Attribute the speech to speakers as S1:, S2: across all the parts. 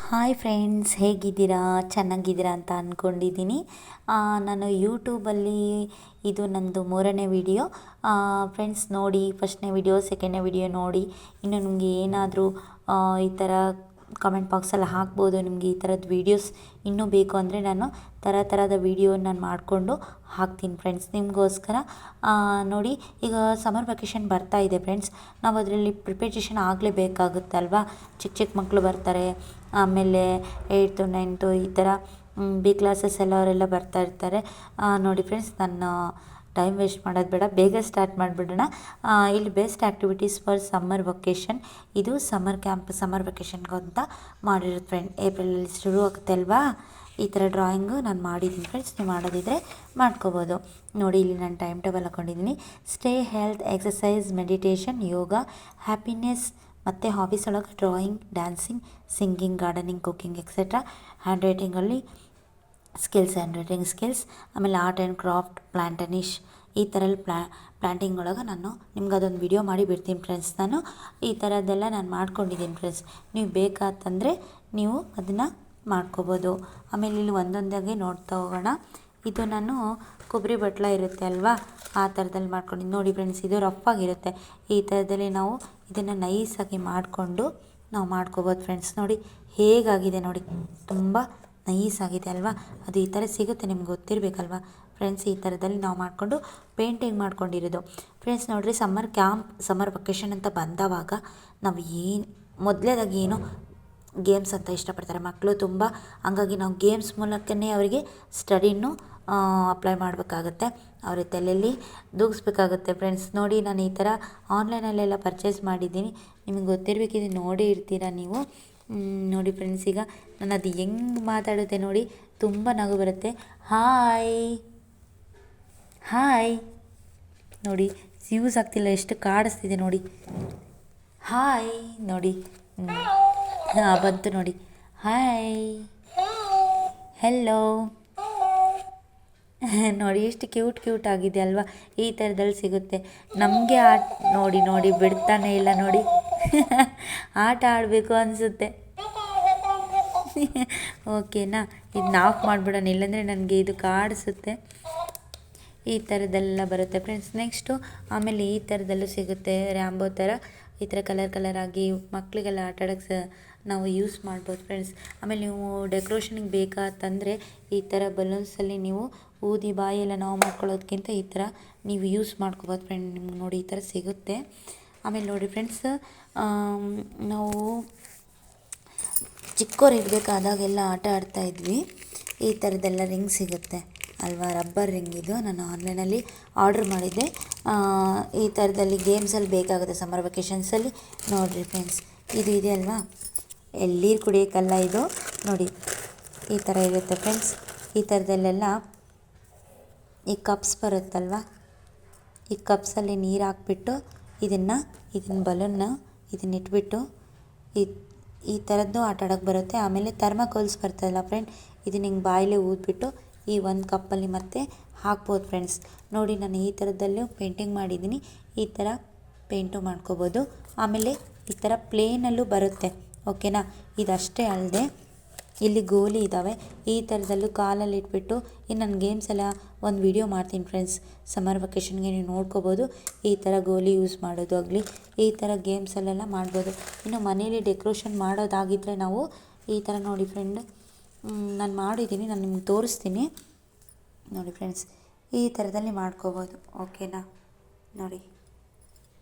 S1: Hi friends, ಹೇಗಿದ್ದೀರಾ? ಚೆನ್ನಾಗಿದ್ದೀರಾ ಅಂತ ಅಂದ್ಕೊಂಡಿದ್ದೀನಿ. ನಾನು ಯೂಟ್ಯೂಬಲ್ಲಿ ಇದು ನನ್ನದು 3ನೇ ವಿಡಿಯೋ. ಫ್ರೆಂಡ್ಸ್ ನೋಡಿ, ಫಸ್ಟ್ನೇ ವಿಡಿಯೋ, ಸೆಕೆಂಡ್ನೇ ವಿಡಿಯೋ ನೋಡಿ. ಇನ್ನು ನಿಮಗೆ ಏನಾದರೂ ಈ ಥರ ಕಮೆಂಟ್ ಬಾಕ್ಸಲ್ಲಿ ಹಾಕ್ಬೋದು. ನಿಮಗೆ ಈ ಥರದ ವೀಡಿಯೋಸ್ ಇನ್ನೂ ಬೇಕು ಅಂದರೆ ನಾನು ಥರದ ವೀಡಿಯೋ ನಾನು ಮಾಡಿಕೊಂಡು ಹಾಕ್ತೀನಿ ಫ್ರೆಂಡ್ಸ್ ನಿಮಗೋಸ್ಕರ. ನೋಡಿ, ಈಗ ಸಮ್ಮರ್ ವೆಕೇಷನ್ ಬರ್ತಾ ಇದೆ ಫ್ರೆಂಡ್ಸ್. ನಾವು ಅದರಲ್ಲಿ ಪ್ರಿಪರೇಷನ್ ಆಗಲೇಬೇಕಾಗುತ್ತೆ ಅಲ್ವಾ. ಚಿಕ್ಕ ಮಕ್ಕಳು ಬರ್ತಾರೆ, ಆಮೇಲೆ 8th 9th ಈ ಥರ ಬಿ ಕ್ಲಾಸಸ್ ಅವರೆಲ್ಲ ಬರ್ತಾ ಇರ್ತಾರೆ. ನೋಡಿ ಫ್ರೆಂಡ್ಸ್, ನಾನು ಟೈಮ್ ವೇಸ್ಟ್ ಮಾಡೋದು ಬೇಡ, ಬೇಗ ಸ್ಟಾರ್ಟ್ ಮಾಡಿಬಿಡೋಣ. ಇಲ್ಲಿ best activities for summer vacation, ಇದು ಸಮ್ಮರ್ ಕ್ಯಾಂಪ್, ಸಮ್ಮರ್ ವೆಕೇಷನ್ಗೆ ಅಂತ ಮಾಡಿರೋದು ಫ್ರೆಂಡ್. ಏಪ್ರಿಲಲ್ಲಿ ಶುರು ಆಗುತ್ತೆ ಅಲ್ವಾ. ಈ ಥರ ಡ್ರಾಯಿಂಗು ನಾನು ಮಾಡಿದ್ದೀನಿ ಫ್ರೆಂಡ್ಸ್. ನೀವು ಮಾಡೋದಿದ್ದರೆ ಮಾಡ್ಕೋಬೋದು. ನೋಡಿ, ಇಲ್ಲಿ ನಾನು ಟೈಮ್ ಟೇಬಲ್ ಹಾಕ್ಕೊಂಡಿದ್ದೀನಿ. Stay health, exercise, meditation, yoga, happiness, ಮತ್ತು ಹಾಬೀಸ್ ಒಳಗೆ drawing, dancing, singing, gardening, cooking etcetera. Hand ರೈಟಿಂಗಲ್ಲಿ ಹ್ಯಾಂಡ್ ರೈಟಿಂಗ್ ಸ್ಕಿಲ್ಸ್, ಆಮೇಲೆ ಆರ್ಟ್ ಆ್ಯಂಡ್ ಕ್ರಾಫ್ಟ್, ಪ್ಲ್ಯಾಂಟನಿಷ್, ಈ ಥರ ಪ್ಲ್ಯಾಂಟಿಂಗ್ ಒಳಗೆ ನಾನು ನಿಮ್ಗೆ ಅದೊಂದು ವಿಡಿಯೋ ಮಾಡಿ ಬಿಡ್ತೀನಿ ಫ್ರೆಂಡ್ಸ್. ನಾನು ಈ ಥರದ್ದೆಲ್ಲ ನಾನು ಮಾಡ್ಕೊಂಡಿದ್ದೀನಿ ಫ್ರೆಂಡ್ಸ್. ನೀವು ಬೇಕಾತಂದರೆ ನೀವು ಅದನ್ನು ಮಾಡ್ಕೋಬೋದು. ಆಮೇಲೆ ಇಲ್ಲಿ ಒಂದೊಂದಾಗಿ ನೋಡ್ತಾ ಹೋಗೋಣ. ಇದು ನಾನು ಕೊಬ್ಬರಿ ಬಟ್ಲ ಇರುತ್ತೆ ಅಲ್ವಾ, ಆ ಥರದಲ್ಲಿ ಮಾಡ್ಕೊಂಡಿದ್ದು. ನೋಡಿ ಫ್ರೆಂಡ್ಸ್, ಇದು ರಫ್ ಆಗಿರುತ್ತೆ. ಈ ಥರದಲ್ಲಿ ನಾವು ಇದನ್ನು ನೈಸಾಗಿ ಮಾಡಿಕೊಂಡು ನಾವು ಮಾಡ್ಕೋಬೋದು ಫ್ರೆಂಡ್ಸ್. ನೋಡಿ ಹೇಗಾಗಿದೆ ನೋಡಿ, ತುಂಬ ನೈಸಾಗಿದೆ ಅಲ್ವಾ. ಅದು ಈ ಥರ ಸಿಗುತ್ತೆ, ನಿಮ್ಗೆ ಗೊತ್ತಿರಬೇಕಲ್ವ ಫ್ರೆಂಡ್ಸ್. ಈ ಥರದಲ್ಲಿ ನಾವು ಮಾಡಿಕೊಂಡು ಪೇಂಟಿಂಗ್ ಮಾಡ್ಕೊಂಡಿರೋದು ಫ್ರೆಂಡ್ಸ್. ನೋಡಿರಿ, ಸಮ್ಮರ್ ವೆಕೇಷನ್ ಅಂತ ಬಂದವಾಗ ನಾವು ಮೊದಲೇದಾಗಿ ಏನು ಗೇಮ್ಸ್ ಅಂತ ಇಷ್ಟಪಡ್ತಾರೆ ಮಕ್ಕಳು ತುಂಬ. ಹಂಗಾಗಿ ನಾವು ಗೇಮ್ಸ್ ಮೂಲಕನೇ ಅವರಿಗೆ ಸ್ಟಡಿನೂ ಅಪ್ಲೈ ಮಾಡಬೇಕಾಗತ್ತೆ, ಅವ್ರ ತಲೆಯಲ್ಲಿ ದೂಗಿಸ್ಬೇಕಾಗುತ್ತೆ ಫ್ರೆಂಡ್ಸ್. ನೋಡಿ, ನಾನು ಈ ಥರ ಆನ್ಲೈನಲ್ಲೆಲ್ಲ ಪರ್ಚೇಸ್ ಮಾಡಿದ್ದೀನಿ, ನಿಮಗೆ ಗೊತ್ತಿರಬೇಕಿದೆ, ನೋಡಿ ಇರ್ತೀರ ನೀವು. ನೋಡಿ ಫ್ರೆಂಡ್ಸ್, ಈಗ ನಾನು ಅದು ಹೆಂಗೆ ಮಾತಾಡುತ್ತೆ ನೋಡಿ, ತುಂಬ ನಗು ಬರುತ್ತೆ. ಹಾಯ್ ನೋಡಿ, ಯೂಸ್ ಆಗ್ತಿಲ್ಲ, ಎಷ್ಟು ಕಾಡಿಸ್ತಿದೆ ನೋಡಿ. ಹಾಯ್ ನೋಡಿ, ಬಂತು ನೋಡಿ. ಹಾಯ್, ಹೆಲ್ಲೋ ನೋಡಿ, ಎಷ್ಟು ಕ್ಯೂಟ್ ಆಗಿದೆ ಅಲ್ವಾ. ಈ ಥರದಲ್ಲಿ ಸಿಗುತ್ತೆ ನಮಗೆ. ನೋಡಿ ಬಿಡ್ತಾನೆ ಇಲ್ಲ ನೋಡಿ. ಆಟ ಆಡಬೇಕು ಅನಿಸುತ್ತೆ. ಓಕೆನಾ, ಇದನ್ನ ಆಫ್ ಮಾಡಿಬಿಡೋಣ, ಇಲ್ಲಾಂದರೆ ನನಗೆ ಇದು ಕಾಡಿಸುತ್ತೆ. ಈ ಥರದ್ದೆಲ್ಲ ಬರುತ್ತೆ ಫ್ರೆಂಡ್ಸ್. ನೆಕ್ಸ್ಟು ಆಮೇಲೆ ಈ ಥರದಲ್ಲೂ ಸಿಗುತ್ತೆ, ರ್ಯಾಂಬೋ ಥರ ಈ ಥರ ಕಲರ್ ಆಗಿ ಮಕ್ಕಳಿಗೆಲ್ಲ ಆಟ ಆಡೋಕ್ಕೆ ನಾವು ಯೂಸ್ ಮಾಡ್ಬೋದು ಫ್ರೆಂಡ್ಸ್. ಆಮೇಲೆ ನೀವು ಡೆಕೋರೇಷನಿಗೆ ಬೇಕಾತಂದರೆ ಈ ಥರ ಬಲೂನ್ಸಲ್ಲಿ ನೀವು ಊದಿ ಬಾಯೆಲ್ಲ ನಾವು ಮಾಡ್ಕೊಳ್ಳೋದಕ್ಕಿಂತ ಈ ಥರ ನೀವು ಯೂಸ್ ಮಾಡ್ಕೋಬೋದು ಫ್ರೆಂಡ್. ನಿಮ್ಗೆ ನೋಡಿ ಈ ಥರ ಸಿಗುತ್ತೆ. ಆಮೇಲೆ ನೋಡಿ ಫ್ರೆಂಡ್ಸ್, ನಾವು ಚಿಕ್ಕವ್ರು ಇರಬೇಕಾದಾಗೆಲ್ಲ ಆಟ ಆಡ್ತಾಯಿದ್ವಿ. ಈ ಥರದ್ದೆಲ್ಲ ರಿಂಗ್ ಸಿಗುತ್ತೆ ಅಲ್ವಾ, ರಬ್ಬರ್ ರಿಂಗ್. ಇದು ನಾನು ಆನ್ಲೈನಲ್ಲಿ ಆರ್ಡ್ರ್ ಮಾಡಿದ್ದೆ. ಈ ಥರದಲ್ಲಿ ಗೇಮ್ಸಲ್ಲಿ ಬೇಕಾಗುತ್ತೆ ಸಮ್ಮರ್ ವೆಕೇಷನ್ಸಲ್ಲಿ. ನೋಡಿರಿ ಫ್ರೆಂಡ್ಸ್, ಇದು ಇದೆ ಅಲ್ವಾ, ಎಳ್ಳೀರು ಕುಡಿಯೋಕ್ಕಲ್ಲ ಇದು. ನೋಡಿ ಈ ಥರ ಇರುತ್ತೆ ಫ್ರೆಂಡ್ಸ್. ಈ ಥರದಲ್ಲೆಲ್ಲ ಈ ಕಪ್ಸ್ ಬರುತ್ತಲ್ವ, ಈ ಕಪ್ಸಲ್ಲಿ ನೀರು ಹಾಕ್ಬಿಟ್ಟು ಇದನ್ನು ಬಲೂನ್ನ ಇದನ್ನಿಟ್ಬಿಟ್ಟು ಈ ಥರದ್ದು ಆಟ ಆಡೋಕ್ಕೆ ಬರುತ್ತೆ. ಆಮೇಲೆ ಥರ್ಮಾಕೋಲ್ಸ್ ಬರ್ತದಲ್ಲ ಫ್ರೆಂಡ್, ಇದನ್ನ ಹಿಂಗೆ ಬಾಯಲ್ಲೇ ಊದ್ಬಿಟ್ಟು ಈ ಒಂದು ಕಪ್ಪಲ್ಲಿ ಮತ್ತೆ ಹಾಕ್ಬೋದು ಫ್ರೆಂಡ್ಸ್. ನೋಡಿ, ನಾನು ಈ ಥರದಲ್ಲೂ ಪೇಂಟಿಂಗ್ ಮಾಡಿದ್ದೀನಿ. ಈ ಥರ ಪೇಂಟು ಮಾಡ್ಕೋಬೋದು. ಆಮೇಲೆ ಈ ಥರ ಪ್ಲೇನಲ್ಲೂ ಬರುತ್ತೆ, ಓಕೆನಾ. ಇದಷ್ಟೇ ಅಲ್ಲದೆ ಇಲ್ಲಿ ಗೋಲಿ ಇದ್ದಾವೆ. ಈ ಥರದಲ್ಲೂ ಕಾಲಲ್ಲಿ ಇಟ್ಬಿಟ್ಟು ನಾನು ಗೇಮ್ಸ್ ಎಲ್ಲ ಒಂದು ವಿಡಿಯೋ ಮಾಡ್ತೀನಿ ಫ್ರೆಂಡ್ಸ್. ಸಮ್ಮರ್ ವೆಕೇಷನ್ಗೆ ನೀವು ನೋಡ್ಕೋಬೋದು. ಈ ಥರ ಗೋಲಿ ಯೂಸ್ ಮಾಡೋದು ಆಗಲಿ, ಈ ಥರ ಗೇಮ್ಸಲ್ಲೆಲ್ಲ ಮಾಡ್ಬೋದು. ಇನ್ನು ಮನೇಲಿ ಡೆಕೋರೇಷನ್ ಮಾಡೋದಾಗಿದ್ದರೆ ನಾವು ಈ ಥರ ನೋಡಿ ಫ್ರೆಂಡ್, ನಾನು ಮಾಡಿದ್ದೀನಿ, ನಾನು ನಿಮ್ಗೆ ತೋರಿಸ್ತೀನಿ. ನೋಡಿ ಫ್ರೆಂಡ್ಸ್, ಈ ಥರದಲ್ಲಿ ಮಾಡ್ಕೋಬೋದು, ಓಕೆನಾ. ನೋಡಿ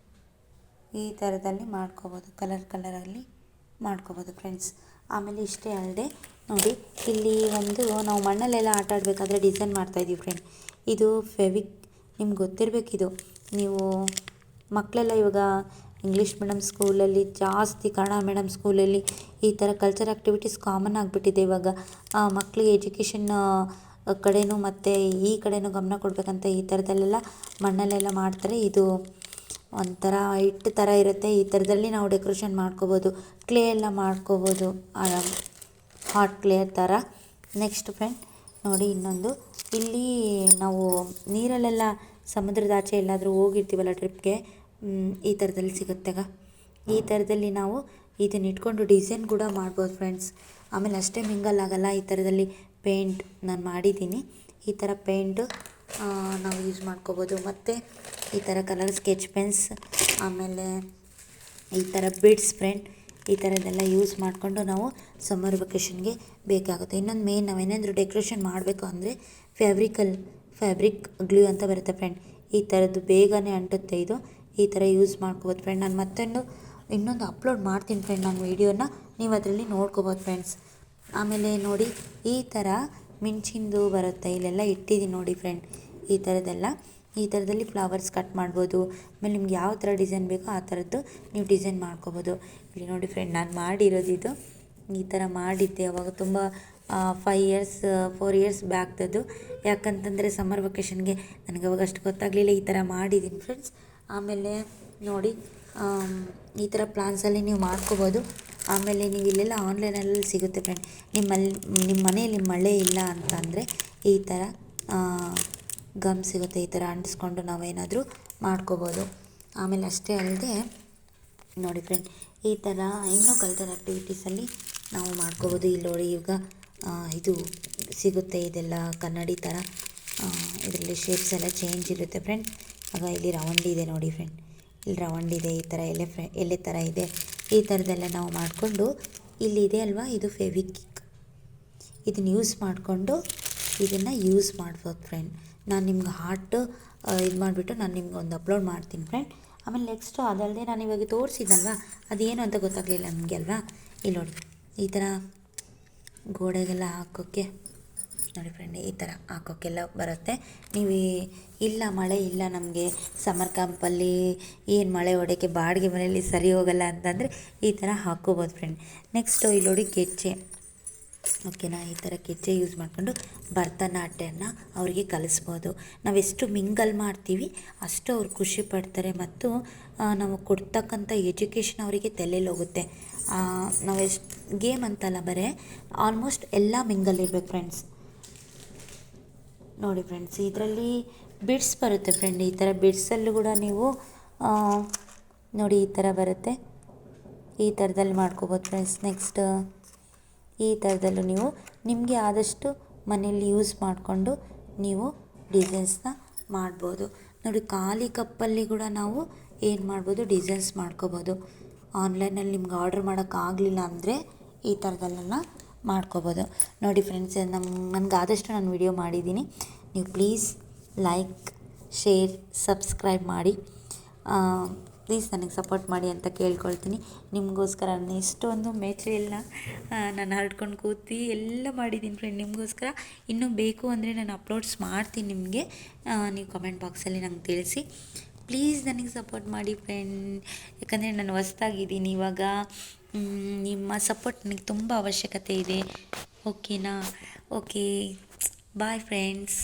S1: ಈ ಥರದಲ್ಲಿ ಮಾಡ್ಕೋಬೋದು, ಕಲರಲ್ಲಿ ಮಾಡ್ಕೋಬೋದು ಫ್ರೆಂಡ್ಸ್. ಆಮೇಲೆ ಇಷ್ಟೇ ಅಲ್ಲದೆ ನೋಡಿ, ಇಲ್ಲಿ ನಾವು ಮಣ್ಣಲ್ಲೆಲ್ಲ ಆಟ ಆಡಬೇಕಾದ್ರೆ ಡಿಸೈನ್ ಮಾಡ್ತಾಯಿದ್ದೀವಿ ಫ್ರೆಂಡ್. ಇದು ನಿಮ್ಗೆ ಗೊತ್ತಿರಬೇಕಿದು. ನೀವು ಮಕ್ಕಳೆಲ್ಲ ಇವಾಗ ಇಂಗ್ಲೀಷ್ ಮೀಡಿಯಮ್ ಸ್ಕೂಲಲ್ಲಿ ಜಾಸ್ತಿ, ಕನ್ನಡ ಮೀಡಿಯಮ್ ಸ್ಕೂಲಲ್ಲಿ ಈ ಥರ ಕಲ್ಚರ್ ಆ್ಯಕ್ಟಿವಿಟೀಸ್ ಕಾಮನ್ ಆಗಿಬಿಟ್ಟಿದೆ ಇವಾಗ. ಮಕ್ಕಳಿಗೆ ಎಜುಕೇಷನ್ ಕಡೆನೂ ಮತ್ತು ಈ ಕಡೆನೂ ಗಮನ ಕೊಡಬೇಕಂತ ಈ ಥರದಲ್ಲೆಲ್ಲ ಮಣ್ಣಲ್ಲೆಲ್ಲ ಮಾಡ್ತಾರೆ. ಇದು ಒಂಥರ ಹಿಟ್ಟು ಥರ ಇರುತ್ತೆ. ಈ ಥರದಲ್ಲಿ ನಾವು ಡೆಕೋರೇಷನ್ ಮಾಡ್ಕೋಬೋದು, ಕ್ಲೇ ಎಲ್ಲ ಮಾಡ್ಕೋಬೋದು, ಹಾಟ್ ಕ್ಲೇ ಥರ. ನೆಕ್ಸ್ಟ್ ಫ್ರೆಂಡ್ ನೋಡಿ, ಇನ್ನೊಂದು ಇಲ್ಲಿ ನಾವು ನೀರಲ್ಲೆಲ್ಲ ಸಮುದ್ರದ ಆಚೆ ಎಲ್ಲಾದರೂ ಹೋಗಿರ್ತೀವಲ್ಲ ಟ್ರಿಪ್ಗೆ, ಈ ಥರದಲ್ಲಿ ಸಿಗುತ್ತೆಗ. ಈ ಥರದಲ್ಲಿ ನಾವು ಇದನ್ನ ಇಟ್ಕೊಂಡು ಡಿಸೈನ್ ಕೂಡ ಮಾಡ್ಬೋದು ಫ್ರೆಂಡ್ಸ್. ಆಮೇಲೆ ಅಷ್ಟೇ ಮಿಂಗಲ್ ಆಗಲ್ಲ. ಈ ಥರದಲ್ಲಿ ಪೇಂಟ್ ನಾನು ಮಾಡಿದ್ದೀನಿ. ಈ ಥರ ಪೇಂಟು ನಾವು ಯೂಸ್ ಮಾಡ್ಕೋಬೋದು. ಮತ್ತು ಈ ಥರ ಕಲರ್ ಸ್ಕೆಚ್ ಪೆನ್ಸ್, ಆಮೇಲೆ ಈ ಥರ ಬಿಡ್ಸ್ ಫ್ರೆಂಡ್, ಈ ಥರದ್ದೆಲ್ಲ ಯೂಸ್ ಮಾಡಿಕೊಂಡು ನಾವು ಸಮ್ಮರ್ ವೆಕೇಷನ್ಗೆ ಬೇಕಾಗುತ್ತೆ. ಇನ್ನೊಂದು ಮೇನ್ ನಾವೇನಾದರೂ ಡೆಕೋರೇಷನ್ ಮಾಡಬೇಕು ಅಂದರೆ ಫ್ಯಾಬ್ರಿಕ್ ಗ್ಲೂ ಅಂತ ಬರುತ್ತೆ ಫ್ರೆಂಡ್. ಈ ಥರದ್ದು ಬೇಗನೆ ಅಂಟುತ್ತೆ ಇದು. ಈ ಥರ ಯೂಸ್ ಮಾಡ್ಕೋಬೋದು ಫ್ರೆಂಡ್. ನಾನು ಇನ್ನೊಂದು ಅಪ್ಲೋಡ್ ಮಾಡ್ತೀನಿ ಫ್ರೆಂಡ್ ನಾನು ವೀಡಿಯೋನ, ನೀವು ಅದರಲ್ಲಿ ನೋಡ್ಕೋಬೋದು ಫ್ರೆಂಡ್ಸ್. ಆಮೇಲೆ ನೋಡಿ ಈ ಥರ ಮಿಂಚಿಂದು ಬರುತ್ತೆ, ಇಲ್ಲೆಲ್ಲ ಇಟ್ಟಿದ್ದೀನಿ ನೋಡಿ ಫ್ರೆಂಡ್. ಈ ಥರದಲ್ಲಿ ಫ್ಲವರ್ಸ್ ಕಟ್ ಮಾಡ್ಬೋದು. ಆಮೇಲೆ ನಿಮ್ಗೆ ಯಾವ ಥರ ಡಿಸೈನ್ ಬೇಕೋ ಆ ಥರದ್ದು ನೀವು ಡಿಸೈನ್ ಮಾಡ್ಕೋಬೋದು. ಇಲ್ಲಿ ನೋಡಿ ಫ್ರೆಂಡ್, ನಾನು ಮಾಡಿರೋದು ಇದು. ಈ ಥರ ಮಾಡಿದ್ದೆ ಅವಾಗ ತುಂಬ 4 ಇಯರ್ಸ್ ಬ್ಯಾಕ್ದದ್ದು. ಯಾಕಂತಂದರೆ ಸಮ್ಮರ್ ವೆಕೇಷನ್ಗೆ ನನಗೆ ಅವಾಗ ಅಷ್ಟು ಗೊತ್ತಾಗಲಿಲ್ಲ. ಈ ಥರ ಮಾಡಿದ್ದೀನಿ ಫ್ರೆಂಡ್ಸ್. ಆಮೇಲೆ ನೋಡಿ ಈ ಥರ ಪ್ಲಾನ್ಸಲ್ಲಿ ನೀವು ಮಾಡ್ಕೋಬೋದು. ಆಮೇಲೆ ನೀವು ಇಲ್ಲೆಲ್ಲ ಆನ್ಲೈನಲ್ಲಿ ಸಿಗುತ್ತೆ ಫ್ರೆಂಡ್. ನಿಮ್ಮ ಮನೆಯಲ್ಲಿ ಮಳೆ ಇಲ್ಲ ಅಂತ ಅಂದರೆ ಈ ಥರ ಗಮ್ ಸಿಗುತ್ತೆ. ಈ ಥರ ಅಂಟಿಸ್ಕೊಂಡು ನಾವೇನಾದರೂ ಮಾಡ್ಕೋಬೋದು. ಆಮೇಲೆ ಅಷ್ಟೇ ಅಲ್ಲದೆ ನೋಡಿ ಫ್ರೆಂಡ್, ಈ ಥರ ಇನ್ನೂ ಕಲ್ಚರ್ ಆ್ಯಕ್ಟಿವಿಟೀಸಲ್ಲಿ ನಾವು ಮಾಡ್ಕೋಬೋದು. ಇಲ್ಲಿ ನೋಡಿ ಈಗ ಇದು ಸಿಗುತ್ತೆ, ಇದೆಲ್ಲ ಕನ್ನಡಿ ಥರ. ಇದರಲ್ಲಿ ಶೇಪ್ಸ್ ಎಲ್ಲ ಚೇಂಜ್ ಇರುತ್ತೆ ಫ್ರೆಂಡ್. ಆಗ ಇಲ್ಲಿ ರೌಂಡ್ ಇದೆ ನೋಡಿ ಫ್ರೆಂಡ್, ಇಲ್ಲಿ ರೌಂಡ್ ಇದೆ, ಈ ಥರ ಎಲೆ ಥರ ಇದೆ. ಈ ಥರದ್ದೆಲ್ಲ ನಾವು ಮಾಡಿಕೊಂಡು, ಇಲ್ಲಿದೆ ಅಲ್ವಾ ಇದು ಫೆವಿಕ್ವಿಕ್, ಇದನ್ನು ಯೂಸ್ ಯೂಸ್ ಮಾಡ್ಬೋದು ಫ್ರೆಂಡ್. ನಾನು ನಿಮ್ಗೆ ಹಾರ್ಟ್ ಇದು ಮಾಡಿಬಿಟ್ಟು ನಾನು ನಿಮ್ಗೆ ಒಂದು ಅಪ್ಲೋಡ್ ಮಾಡ್ತೀನಿ ಫ್ರೆಂಡ್. ಆಮೇಲೆ ನೆಕ್ಸ್ಟು ಅದಲ್ಲದೆ ನಾನು ಇವಾಗ ತೋರಿಸಿದ್ನಲ್ವ, ಅದೇನು ಅಂತ ಗೊತ್ತಾಗಲಿಲ್ಲ ನನಗೆ ಅಲ್ವಾ. ಇಲ್ಲಿ ನೋಡಿ ಈ ಥರ ಗೋಡೆಗೆಲ್ಲ ಹಾಕೋಕ್ಕೆ ನೋಡಿ ಫ್ರೆಂಡ್, ಈ ಥರ ಹಾಕೋಕ್ಕೆಲ್ಲ ಬರುತ್ತೆ. ನೀವು ಇಲ್ಲ ಮಳೆ ಇಲ್ಲ ನಮಗೆ ಸಮ್ಮರ್ ಕ್ಯಾಂಪಲ್ಲಿ ಏನು ಮಳೆ ಹೊಡೆಯೋಕ್ಕೆ ಬಾಡಿಗೆ ಮನೆಯಲ್ಲಿ ಸರಿ ಹೋಗಲ್ಲ ಅಂತಂದರೆ ಈ ಥರ ಹಾಕ್ಕೋಬೋದು ಫ್ರೆಂಡ್. ನೆಕ್ಸ್ಟು ಇಲ್ಲಿ ನೋಡಿ ಗೆಜ್ಜೆ, ಓಕೆನಾ. ಈ ಥರ ಗೆಜ್ಜೆ ಯೂಸ್ ಮಾಡಿಕೊಂಡು ಭರತನಾಟ್ಯನ ಅವರಿಗೆ ಕಲಿಸ್ಬೋದು. ನಾವೆಷ್ಟು ಮಿಂಗಲ್ ಮಾಡ್ತೀವಿ ಅಷ್ಟು ಅವ್ರು ಖುಷಿ ಪಡ್ತಾರೆ, ಮತ್ತು ನಾವು ಕೊಡ್ತಕ್ಕಂಥ ಎಜುಕೇಷನ್ ಅವರಿಗೆ ತಲೆಯಲ್ಲಿ ಹೋಗುತ್ತೆ. ನಾವೆಷ್ಟು ಗೇಮ್ ಅಂತಲ್ಲ, ಬರೀ ಆಲ್ಮೋಸ್ಟ್ ಎಲ್ಲ ಮಿಂಗಲ್ ಇರಬೇಕು ಫ್ರೆಂಡ್ಸ್. ನೋಡಿ ಫ್ರೆಂಡ್ಸ್, ಇದರಲ್ಲಿ ಬಿಡ್ಸ್ ಬರುತ್ತೆ ಫ್ರೆಂಡ್. ಈ ಥರ ಬಿಡ್ಸಲ್ಲೂ ಕೂಡ ನೀವು ನೋಡಿ ಈ ಥರ ಬರುತ್ತೆ, ಈ ಥರದಲ್ಲಿ ಮಾಡ್ಕೋಬೋದು ಫ್ರೆಂಡ್ಸ್. ನೆಕ್ಸ್ಟ್ ಈ ಥರದಲ್ಲೂ ನೀವು ನಿಮಗೆ ಆದಷ್ಟು ಮನೇಲಿ ಯೂಸ್ ಮಾಡಿಕೊಂಡು ನೀವು ಡಿಸೈನ್ಸ್ನ ಮಾಡ್ಬೋದು. ನೋಡಿ ಖಾಲಿ ಕಪ್ಪಲ್ಲಿ ಕೂಡ ನಾವು ಏನು ಮಾಡ್ಬೋದು, ಡಿಸೈನ್ಸ್ ಮಾಡ್ಕೋಬೋದು. ಆನ್ಲೈನಲ್ಲಿ ನಿಮ್ಗೆ ಆರ್ಡ್ರ್ ಮಾಡೋಕ್ಕಾಗಲಿಲ್ಲ ಅಂದರೆ ಈ ಥರದಲ್ಲೆಲ್ಲ ಮಾಡ್ಕೋಬೋದು. ನೋಡಿ ಫ್ರೆಂಡ್ಸ್, ನನಗೆ ಆದಷ್ಟು ನಾನು ವಿಡಿಯೋ ಮಾಡಿದ್ದೀನಿ. ನೀವು ಪ್ಲೀಸ್ ಲೈಕ್, ಶೇರ್, ಸಬ್ಸ್ಕ್ರೈಬ್ ಮಾಡಿ. ಪ್ಲೀಸ್ ನನಗೆ ಸಪೋರ್ಟ್ ಮಾಡಿ ಅಂತ ಕೇಳ್ಕೊಳ್ತೀನಿ. ನಿಮಗೋಸ್ಕರ ನಾನು ಎಷ್ಟೊಂದು ಮೆಟೀರಿಯಲ್ನ ನಾನು ಹರಡ್ಕೊಂಡು ಕೂತು ಎಲ್ಲ ಮಾಡಿದ್ದೀನಿ ಫ್ರೆಂಡ್ ನಿಮಗೋಸ್ಕರ. ಇನ್ನೂ ಬೇಕು ಅಂದರೆ ನಾನು ಅಪ್ಲೋಡ್ಸ್ ಮಾಡ್ತೀನಿ ನಿಮಗೆ. ನೀವು ಕಮೆಂಟ್ ಬಾಕ್ಸಲ್ಲಿ ನಂಗೆ ತಿಳಿಸಿ. ಪ್ಲೀಸ್ ನನಗೆ ಸಪೋರ್ಟ್ ಮಾಡಿ ಫ್ರೆಂಡ್. ಯಾಕಂದರೆ ನಾನು ಹೊಸ್ದಾಗಿದ್ದೀನಿ ಇವಾಗ. ನಿಮ್ಮ ಸಪೋರ್ಟ್ ನನಗೆ ತುಂಬ ಅವಶ್ಯಕತೆ ಇದೆ, ಓಕೆನಾ. Okay, bye friends.